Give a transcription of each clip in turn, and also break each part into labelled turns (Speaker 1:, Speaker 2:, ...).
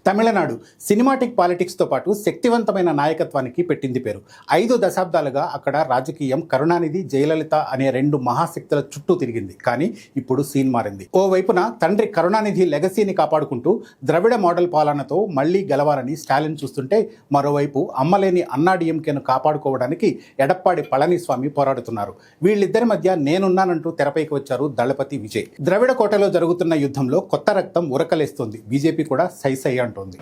Speaker 1: Tamil Nadu cinematic పాలిటిక్స్తో పాటు శక్తివంతమైన నాయకత్వానికి పెట్టింది పేరు. 5 దశాబ్దాలుగా అక్కడ రాజకీయం కరుణానిధి, జయలలిత అనే 2 మహాశక్తుల చుట్టూ తిరిగింది. కానీ ఇప్పుడు సీన్ మారింది. ఓవైపున తండ్రి కరుణానిధి లెగసీని కాపాడుకుంటూ ద్రవిడ మోడల్ పాలనతో మళ్లీ గెలవాలని స్టాలిన్ చూస్తుంటే, మరోవైపు అమ్మలేని అన్నాడీఎంకేను కాపాడుకోవడానికి ఎడప్పాడి పళనిస్వామి పోరాడుతున్నారు. వీళ్ళిద్దరి మధ్య నేనున్నానంటూ తెరపైకి వచ్చారు దళపతి విజయ్. ద్రవిడ కోటలో జరుగుతున్న యుద్ధంలో కొత్త రక్తం ఉరకలేస్తోంది. బీజేపీ కూడా సై అంటోంది.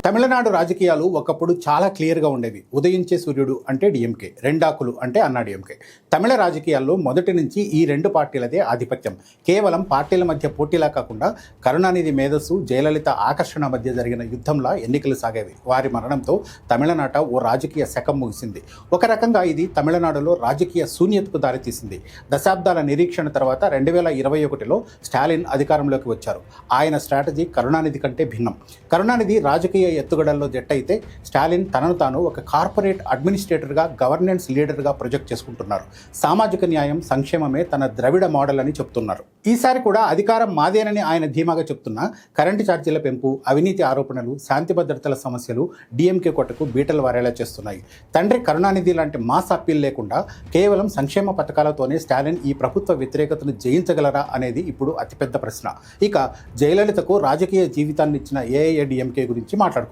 Speaker 1: తమిళనాడు రాజకీయాలు ఒకప్పుడు చాలా క్లియర్గా ఉండేవి. ఉదయించే సూర్యుడు అంటే డిఎంకే, రెండాకులు అంటే అన్నాడీఎంకే. తమిళ రాజకీయాల్లో మొదటి నుంచి ఈ 2 పార్టీలదే ఆధిపత్యం. కేవలం పార్టీల మధ్య పోటీలా కాకుండా కరుణానిధి మేధస్సు, జయలలిత ఆకర్షణ మధ్య జరిగిన యుద్ధంలా ఎన్నికలు సాగేవి. వారి మరణంతో తమిళనాట ఓ రాజకీయ శకం ముగిసింది. ఒక రకంగా ఇది తమిళనాడులో రాజకీయ శూన్యతకు దారితీసింది. దశాబ్దాల నిరీక్షణ తర్వాత 2021లో స్టాలిన్ అధికారంలోకి వచ్చారు. ఆయన స్ట్రాటజీ కరుణానిధి కంటే భిన్నం. కరుణానిధి రాజకీయ ఎత్తుగడల్లో జట్టయితే స్టాలిన్ తనను తాను ఒక కార్పొరేట్ అడ్మినిస్ట్రేటర్గా, గవర్నెన్స్ లీడర్గా ప్రొజెక్ట్ చేసుకుంటున్నారు. సామాజిక న్యాయం, సంక్షేమమే తన ద్రవిడ మోడల్ అని చెప్తున్నారు. ఈసారి కూడా అధికారం మాదేనని ఆయన ధీమాగా చెప్తున్నా కరెంటు ఛార్జీల పెంపు, అవినీతి ఆరోపణలు, శాంతి భద్రతల సమస్యలు డిఎంకే కోటకు బీటలు వారేలా చేస్తున్నాయి. తండ్రి కరుణానిధి లాంటి మాస్ అప్పీల్ లేకుండా కేవలం సంక్షేమ పథకాలతోనే స్టాలిన్ ఈ ప్రభుత్వ వ్యతిరేకతను జయించగలరా అనేది ఇప్పుడు అతిపెద్ద ప్రశ్న. ఇక జయలలితకు రాజకీయ జీవితాన్ని ఇచ్చిన ఏఐఏడిఎంకే గురించి మాట్లాడుకుందాం.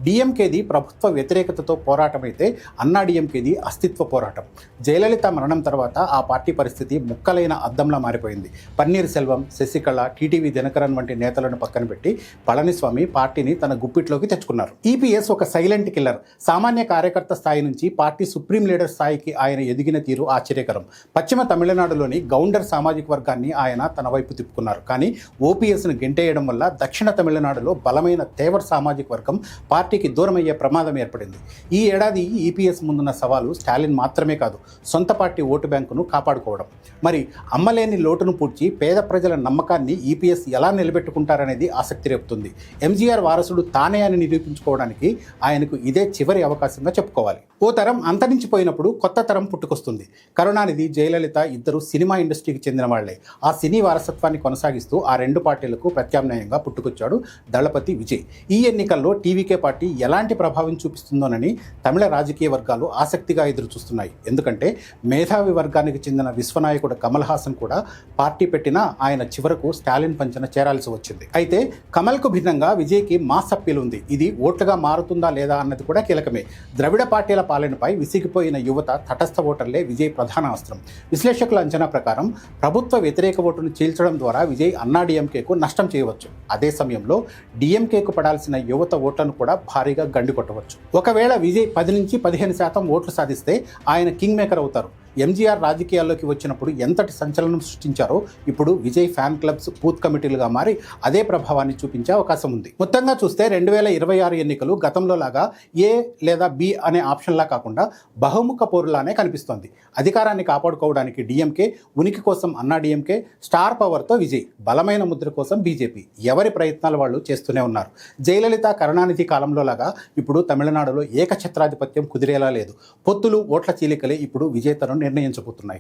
Speaker 1: డిఎంకేది ప్రభుత్వ వ్యతిరేకతతో పోరాటం అయితే అన్నాడీఎంకేది అస్తిత్వ పోరాటం. జయలలిత మరణం తర్వాత ఆ పార్టీ పరిస్థితి ముక్కలైన అద్దంలా మారిపోయింది. పన్నీర్ సెల్వం, శశికళ, టీటీవీ దినకరన్ వంటి నేతలను పక్కన పెట్టి పళనిస్వామి పార్టీని తన గుప్పిట్లోకి తెచ్చుకున్నారు. ఈపీఎస్ ఒక సైలెంట్ కిల్లర్. సామాన్య కార్యకర్త స్థాయి నుంచి పార్టీ సుప్రీం లీడర్ స్థాయికి ఆయన ఎదిగిన తీరు ఆశ్చర్యకరం. పశ్చిమ తమిళనాడులోని గౌండర్ సామాజిక వర్గాన్ని ఆయన తన వైపు తిప్పుకున్నారు. కానీ ఓపీఎస్ను గెంటేయడం వల్ల దక్షిణ తమిళనాడులో బలమైన తేవర్ సామాజిక వర్గం పార్టీకి దూరమయ్యే ప్రమాదం ఏర్పడింది. ఈ ఏడాది ఈపీఎస్ ముందున్న సవాలు స్టాలిన్ మాత్రమే కాదు, సొంత పార్టీ ఓటు బ్యాంకును కాపాడుకోవడం. మరి అమ్మలేని లోటును పూడ్చి పేద ప్రజల నమ్మకాన్ని ఈపీఎస్ ఎలా నిలబెట్టుకుంటారనేది ఆసక్తి రేపుతుంది. ఎంజీఆర్ వారసుడు తానే అని నిరూపించుకోవడానికి ఆయనకు ఇదే చివరి అవకాశంగా చెప్పుకోవాలి. ఓ తరం అంతరించిపోయినప్పుడు కొత్త తరం పుట్టుకొస్తుంది. కరుణానిధి, జయలలిత ఇద్దరు సినిమా ఇండస్ట్రీకి చెందిన వాళ్లే. ఆ సినీ వారసత్వాన్ని కొనసాగిస్తూ ఆ 2 పార్టీలకు ప్రత్యామ్నాయంగా పుట్టుకొచ్చాడు దళపతి విజయ్. ఈ ఎన్నికల్లో టీవీకే పార్టీ ఎలాంటి ప్రభావం చూపిస్తుందోనని తమిళ రాజకీయ వర్గాలు ఆసక్తిగా ఎదురుచూస్తున్నాయి. ఎందుకంటే మేధావి వర్గానికి చెందిన విశ్వనాయకుడు కమల్ హాసన్ కూడా పార్టీ పెట్టినా ఆయన చివరకు స్టాలిన్ పంచన చేరాల్సి వచ్చింది. అయితే కమల్కు భిన్నంగా విజయ్కి మాస్ అప్పీల్ ఉంది. ఇది ఓట్లుగా మారుతుందా లేదా అన్నది కూడా కీలకమే. ద్రవిడ పార్టీల పాలనపై విసిగిపోయిన యువత, తటస్థ ఓటర్లే విజయ్ ప్రధాన అస్త్రం. విశ్లేషకుల అంచనా ప్రకారం ప్రభుత్వ వ్యతిరేక ఓటును చీల్చడం ద్వారా విజయ్ అన్నాడీఎంకేకు నష్టం చేయవచ్చు. అదే సమయంలో డిఎంకేకు పడాల్సిన యువత ఓట్లను కూడా భారీగా గండి కొట్టవచ్చు. ఒకవేళ విజయ్ 10 నుంచి 15% ఓట్లు సాధిస్తే ఆయన కింగ్ మేకర్ అవుతారు. ఎంజీఆర్ రాజకీయాల్లోకి వచ్చినప్పుడు ఎంతటి సంచలనం సృష్టించారో ఇప్పుడు విజయ్ ఫ్యాన్ క్లబ్స్, బూత్ కమిటీలుగా మారి అదే ప్రభావాన్ని చూపించే అవకాశం ఉంది. మొత్తంగా చూస్తే 2026 ఎన్నికలు గతంలో లాగా ఏ లేదా బి అనే ఆప్షన్లా కాకుండా బహుముఖ పోరులానే కనిపిస్తోంది. అధికారాన్ని కాపాడుకోవడానికి డిఎంకే, ఉనికి కోసం అన్నాడీఎంకే, స్టార్ పవర్తో విజయ్, బలమైన ముద్ర కోసం బీజేపీ. ఎవరి ప్రయత్నాలు వాళ్ళు చేస్తూనే ఉన్నారు. జయలలిత, కరుణానిధి కాలంలో లాగా ఇప్పుడు తమిళనాడులో ఏకఛత్రాధిపత్యం కుదిరేలా లేదు. పొత్తులు, ఓట్ల చీలికలే ఇప్పుడు విజేతను నిర్ణయించబోతున్నాయి.